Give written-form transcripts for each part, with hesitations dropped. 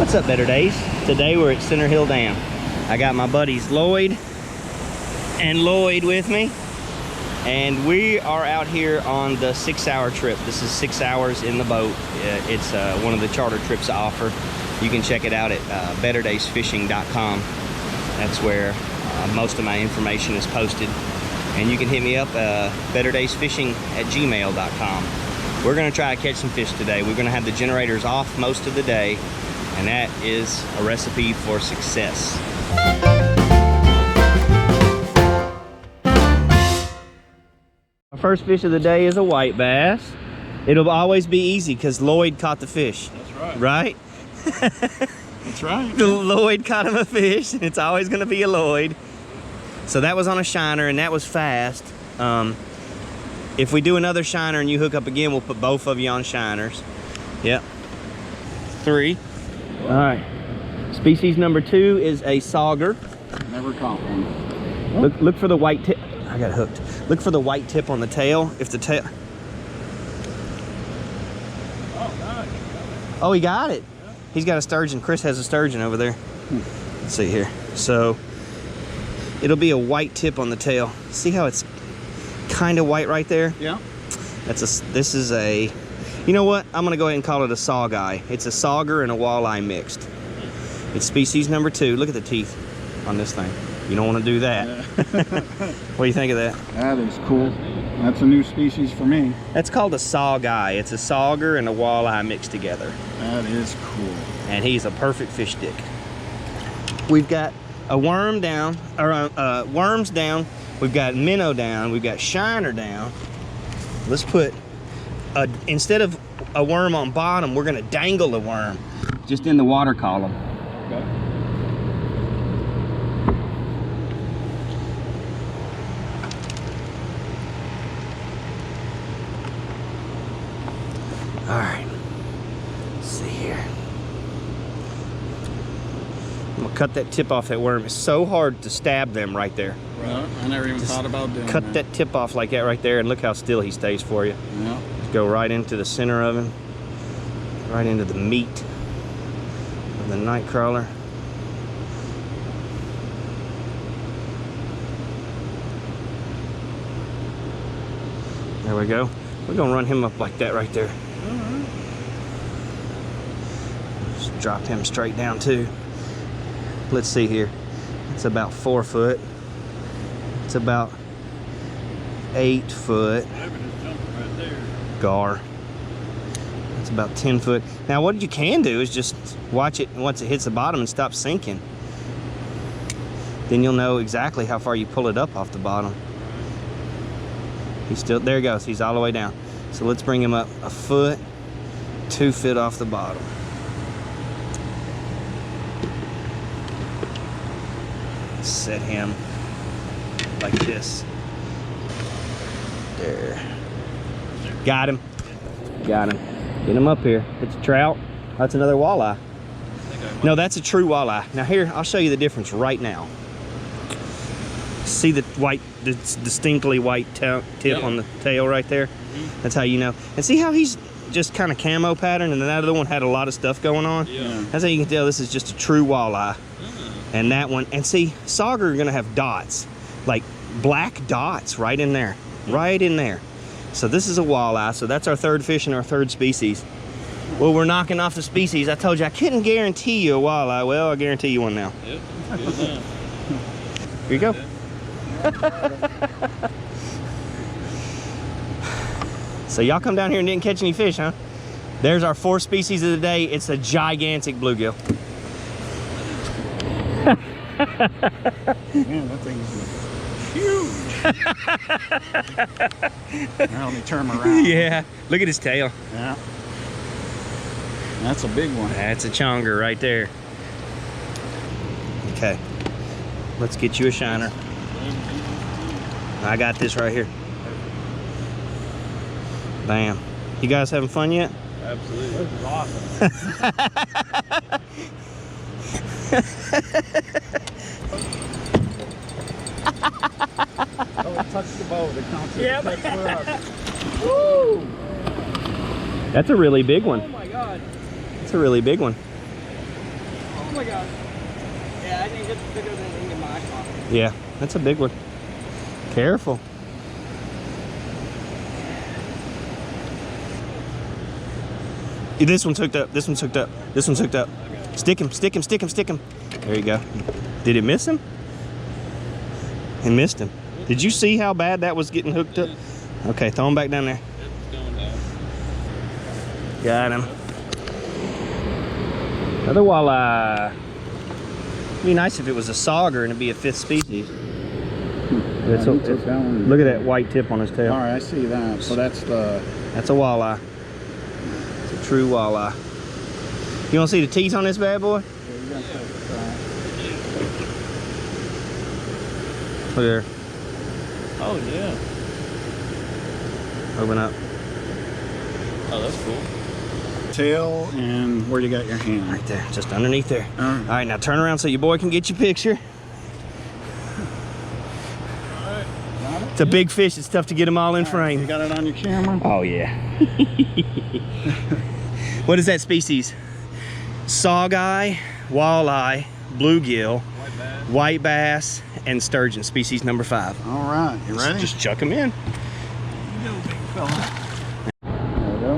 What's up, Better Days? Today we're at Center Hill Dam. I got my buddies Lloyd and Lloyd with me, and we are out here on the 6-hour trip. This is 6 hours in the boat. It's one of the charter trips I offer. You can check it out at betterdaysfishing.com. That's where most of my information is posted. And you can hit me up, betterdaysfishing@gmail.com. We're gonna try to catch some fish today. We're gonna have the generators off most of the day, and that is a recipe for success. Our first fish of the day is a white bass. It'll always be easy because Lloyd caught the fish. That's right. Right? That's right. Lloyd caught him a fish, and it's always gonna be a Lloyd. So that was on a shiner, and that was fast. If we do another shiner and you hook up again, we'll put both of you on shiners. Yep. 3. All right. Species number 2 is a sauger. Never caught one. Look for the white tip. I got hooked. Look for the white tip on the tail. If the tail. Oh, nice. Oh, he got it. Yeah. He's got a sturgeon. Chris has a sturgeon over there. Let's see here. So it'll be a white tip on the tail. See how it's kind of white right there? Yeah. This is a, you know what? I'm gonna go ahead and call it a saw guy. It's a sauger and a walleye mixed. It's species number 2. Look at the teeth on this thing. You don't want to do that. Yeah. What do you think of that? That is cool. That's a new species for me. That's called a saw guy. It's a sauger and a walleye mixed together. That is cool. And he's a perfect fish stick. We've got a worm down, or worms down. We've got minnow down. We've got shiner down. Let's put, instead of a worm on bottom, we're gonna dangle the worm just in the water column. Okay. All right, let's see here. I'm gonna cut that tip off that worm. It's so hard to stab them right there. Right. I never even thought about doing Cut that tip off like that right there, and look how still he stays for you. Yeah. Just go right into the center of him, right into the meat of the night crawler. There we go. We're gonna run him up like that right there. Just drop him straight down too. Let's see here. It's about 4 foot. It's about 8 foot. Gar. It's about 10 foot. Now what you can do is just watch it once it hits the bottom and stop sinking. Then you'll know exactly how far you pull it up off the bottom. He's still, there he goes. He's all the way down. So let's bring him up 1 foot, 2 feet off the bottom. Set him like this. There. Got him. Got him. Get him up here. It's a trout. That's another walleye. No, that's a true walleye. Now here, I'll show you the difference right now. See the white, the distinctly white tip on the tail right there? That's how you know. And see how he's just kind of camo pattern, and then that other one had a lot of stuff going on? Yeah. That's how you can tell this is just a true walleye. And that one, and see, sauger are gonna have dots, like black dots right in there, right in there. So this is a walleye, so that's our 3rd fish and our 3rd species. Well, we're knocking off the species. I told you I couldn't guarantee you a walleye. Well, I'll guarantee you one now. Yep. Here you go. So y'all come down here and didn't catch any fish, huh? There's our 4 species of the day. It's a gigantic bluegill. Man, that thing is huge. Now let me turn him around. Yeah, look at his tail. Yeah. That's a big one. That's a chonger right there. Okay, let's get you a shiner. I got this right here. Bam. You guys having fun yet? Absolutely. This is awesome. Oh, it touched the boat. It counts as a catch for us. Woo! That's a really big one. Oh my God. That's a really big one. my God. Yeah, I think it's bigger than any of my car. Yeah, that's a big one. Careful. Yeah, this one's hooked up. This one's hooked up. This one's hooked up. Stick him, stick him, stick him, stick him. There you go. Did it miss him? It missed him. Did you see how bad that was getting hooked up? Okay, throw him back down there. Got him. Another walleye. It'd be nice if it was a sauger and it'd be a 5th species. Look at that white tip on his tail. All right, I see that. So that's That's a walleye. It's a true walleye. You want to see the teeth on this bad boy? Look there. Oh, yeah. Open up. Oh, that's cool. tail and where you got your hand. Right there, just underneath there. All right, now turn around so your boy can get your picture. It's a big fish. It's tough to get them all in frame. You got it on your camera? Oh, yeah. What is that species? Saugeye, walleye, bluegill, white bass, and sturgeon, species number 5. All right, you ready? Just chuck them in. There we go.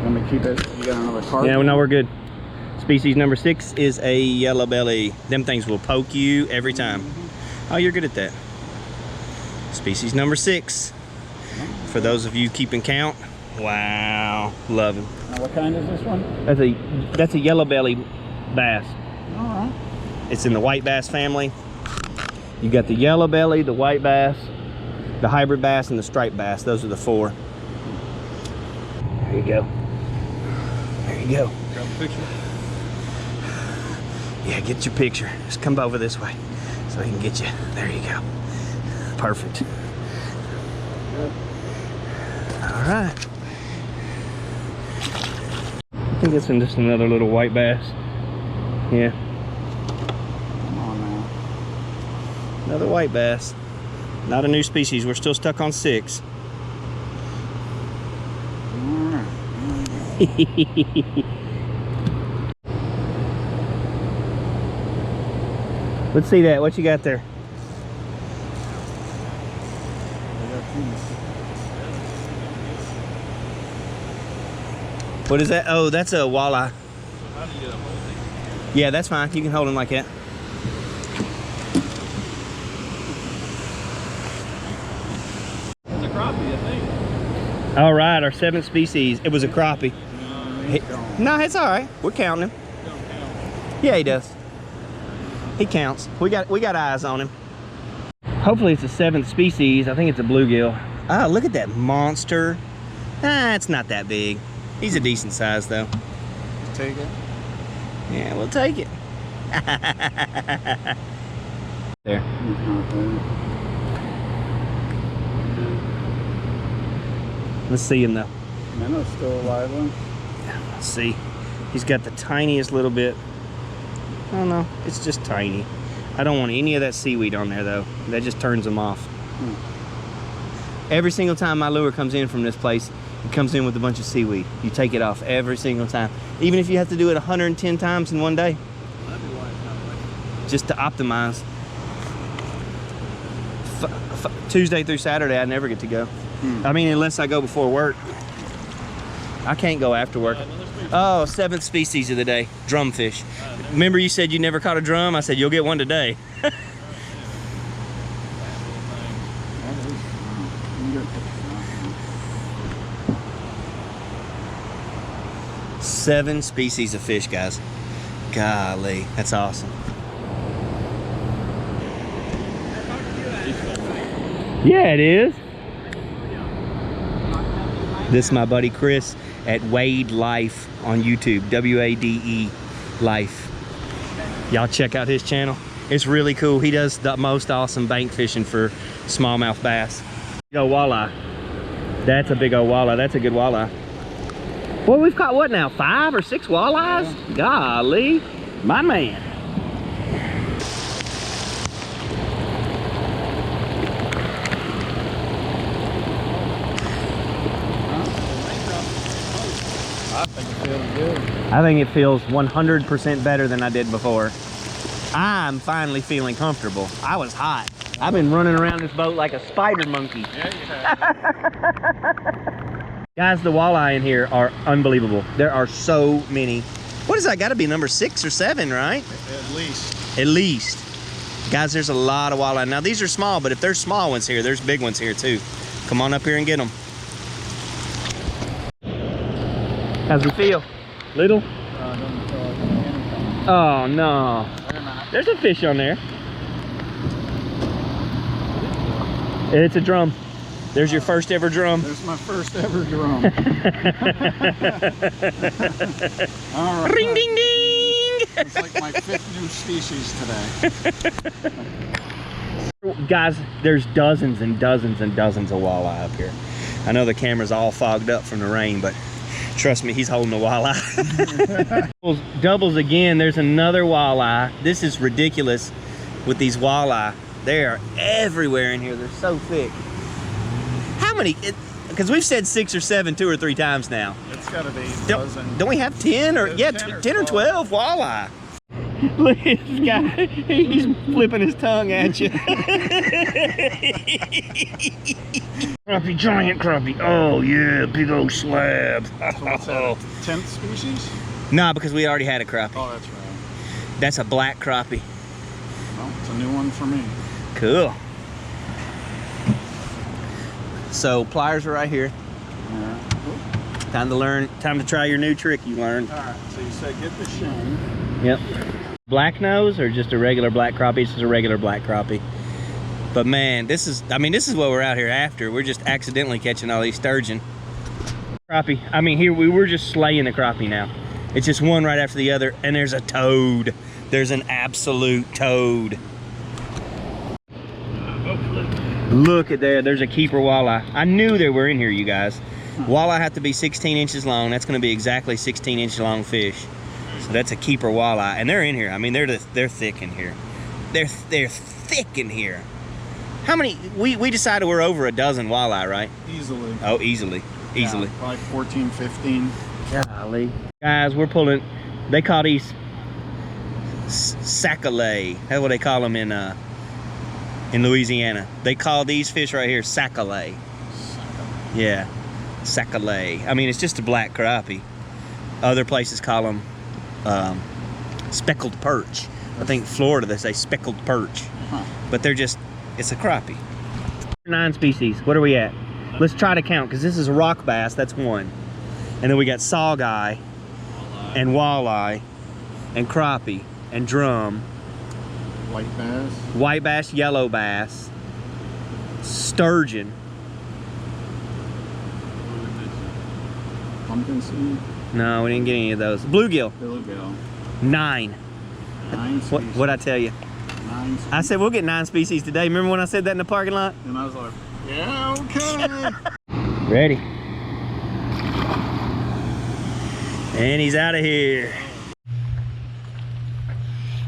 Let me keep it. You got another card? Yeah, well, no, we're good. Species number 6 is a yellow belly. Them things will poke you every time. Oh, you're good at that. Species number 6. For those of you keeping count, wow, love him. Now, what kind is this one? That's a yellow belly bass. All right. It's in the white bass family. You got the yellow belly, the white bass, the hybrid bass, and the striped bass. Those are the 4. There you go. There you go. Grab a picture. Yeah, get your picture. Just come over this way so he can get you. There you go. Perfect. All right. I think it's just another little white bass. Yeah. Come on now. Another white bass. Not a new species. We're still stuck on 6. All right. Let's see that. What you got there? What is that? Oh, that's a walleye. How do you get a hold of Yeah, that's fine. You can hold him like that. It's a crappie, I think. All right, our 7th species. It was a crappie. He's gone. No, it's all right. We're counting him. Don't count. Yeah, he does. He counts. We got eyes on him. Hopefully it's a 7th species. I think it's a bluegill. Ah, look at that monster. Ah, it's not that big. He's a decent size though. Take it. Yeah, we'll take it. There. Let's see him though. Minnows still alive one. Let's see. He's got the tiniest little bit. I don't know. It's just tiny. I don't want any of that seaweed on there though. That just turns them off. Every single time my lure comes in from this place, it comes in with a bunch of seaweed. You take it off every single time. Even if you have to do it 110 times in one day. Just to optimize. Tuesday through Saturday, I never get to go. I mean, unless I go before work. I can't go after work. Oh, 7th species of the day, drumfish. Remember you said you never caught a drum? I said, you'll get one today. Seven species of fish, guys. Golly, that's awesome. Yeah, it is. This is my buddy Chris at Wade Life on YouTube. W-A-D-E Life. Y'all check out his channel. It's really cool. He does the most awesome bank fishing for smallmouth bass. Big old walleye. That's a big old walleye. That's a good walleye. Well, we've caught what now? 5 or 6 walleyes? Yeah. Golly, my man. I think it feels good. I think it feels 100% better than I did before. I'm finally feeling comfortable. I was hot. I've been running around this boat like a spider monkey. Yeah, you have. Guys, the walleye in here are unbelievable. There are so many. What is that? Got to be number 6 or 7, right? At least. At least. Guys, there's a lot of walleye. Now, these are small, but if there's small ones here, there's big ones here too. Come on up here and get them. How's it feel? Little? Oh, no. There's a fish on there. It's a drum. There's your first ever drum. There's my first ever drum. All right. Ring, ding, ding. It's like my 5th new species today. Guys, there's dozens and dozens and dozens of walleye up here. I know the camera's all fogged up from the rain, but trust me, he's holding the walleye. Doubles again. There's another walleye. This is ridiculous with these walleye. They are everywhere in here. They're so thick. How many? Because we've said 6 or 7 2 or 3 times now. It's got to be a dozen. Don't we have 10 or There's yeah, 10 or 12 walleye? Look at this guy. He's flipping his tongue at you. Crappie, giant crappie. Oh yeah, big old slab. So what's that, 10th species? Nah, because we already had a crappie. Oh, that's right. That's a black crappie. Well, it's a new one for me. Cool. So pliers are right here. Yeah. Time to learn, time to try your new trick you learned. All right, so you said get the shine. Yep. Black nose or just a regular black crappie? This is a regular black crappie. But man, this is what we're out here after. We're just accidentally catching all these sturgeon. Crappie, I mean, here we're just slaying the crappie now. It's just one right after the other, and there's a toad. There's an absolute toad. Look at there, there's a keeper walleye. I knew they were in here, you guys. Walleye have to be 16 inches long. That's gonna be exactly 16-inch long fish. So that's a keeper walleye, and they're in here. I mean, they're thick in here. They're thick in here. How many? We decided we're over a dozen walleye, right? Easily. Oh, easily. Yeah, probably 14, 15. Golly. Guys, we're pulling. They call these sac-a-lait. That's what they call them in Louisiana. They call these fish right here sac-a-lait. Yeah, sac-a-lait. I mean, it's just a black crappie. Other places call them speckled perch. I think Florida they say speckled perch. Huh. But they're just, it's a crappie. 9 species. What are we at? Let's try to count, because this is a rock bass. That's 1. And then we got sawguy and walleye and crappie and drum. White bass, yellow bass, sturgeon. Pumpkin seed. No, we didn't get any of those. Bluegill. Bluegill. 9. 9 species. What'd I tell you? 9 species. I said we'll get 9 species today. Remember when I said that in the parking lot? And I was like, yeah, okay. Ready. And he's out of here.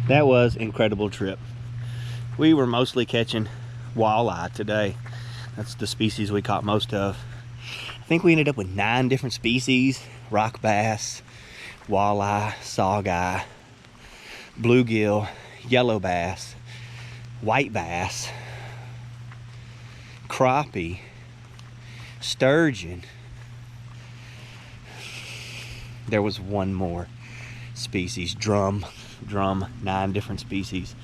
That was an incredible trip. We were mostly catching walleye today. That's the species we caught most of. I think we ended up with 9 different species. Rock bass, walleye, sawguy, bluegill, yellow bass, white bass, crappie, sturgeon. There was one more species, drum, 9 different species.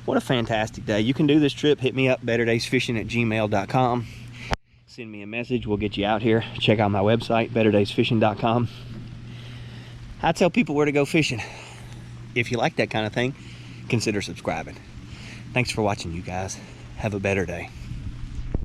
What a fantastic day. You can do this trip. Hit me up, betterdaysfishing@gmail.com. Send me a message. We'll get you out here. Check out my website, betterdaysfishing.com. I tell people where to go fishing. If you like that kind of thing, consider subscribing. Thanks for watching, you guys. Have a better day.